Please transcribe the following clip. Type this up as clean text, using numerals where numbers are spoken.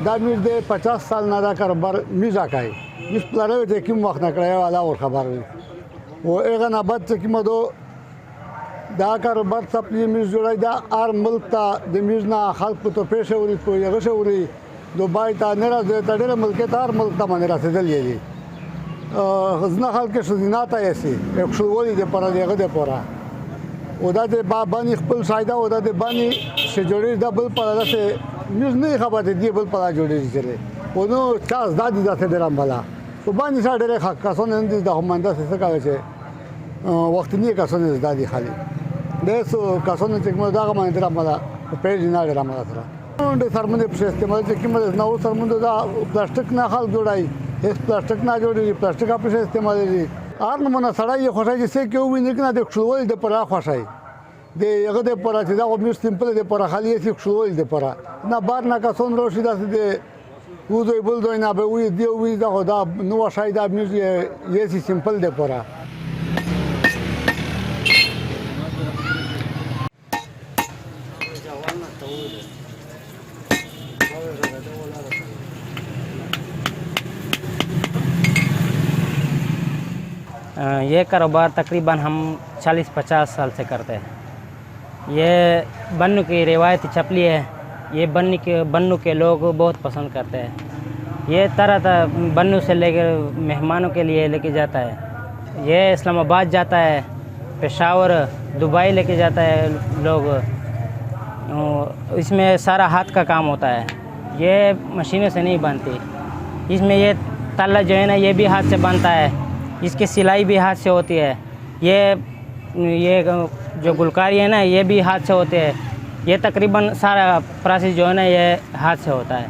دا میز د 50 سال نه دا کاروبار میز راکای میز پلانوي چې کوم وخت نه کړی والا اور خبر وي او هغه نه بعد چې کوم دا کاروبار خپل میز جوړای دا هر ملک ته د میز نه خلک ته پیښه وري کوي هغه شوري دوبای ته نه راځي ته ډېر ملک ته هر ملک ته باندې رسیدلې دي غزنه خلک شذینات ایسي یو شولې د پره دغه د پره او دا د باندې خپل سایده او دا د باندې شجوري د بل پره ده میز نه خبره دی بل پره جوړې دي او نو چاس دادی دا څه ډرام بالا او باندې سره ډېر حق کسونه نه دي د هماندا څه کوي چې وخت نه کسونه دادی خالي دسو کسونه چې موږ دا باندې ډرام بالا په دې نه ډرام سره د سرمنې په استعمال چې کوم نو سرمنې دا پلاستیک نه خال جوړای هیڅ پلاستیک نه جوړي پلاستیک په استعمال دي هر نمونه سړی یو خوشای چې کې ویني کنه د خپلول د پره خوشای د هغه د پره چې دا مې سیمپل د پره خالي چې خپلول د پره نه بار نه کسون روشي داسې د وځي بل دوی نه به وي دی وي دا خدا نو شای دا مې یې سیمپل د پره ये कारोबार तकरीबन हम 40-50 साल से करते हैं। ये बन्नू की रिवायती चपली है। ये बन्नू के लोग बहुत पसंद करते हैं। ये तरह बन्नू से लेकर मेहमानों के लिए लेके जाता है। ये इस्लामाबाद जाता है, पेशावर, दुबई लेके जाता है लोग। इसमें सारा हाथ का काम होता है, ये मशीनों से नहीं बनती। इसमें ये तल्ला जो है ना ये भी हाथ से बनता है, इसकी सिलाई भी हाथ से होती है। ये जो गुलकारी है ना ये भी हाथ से होते हैं। ये तकरीबन सारा प्रोसेस जो है ना ये हाथ से होता है।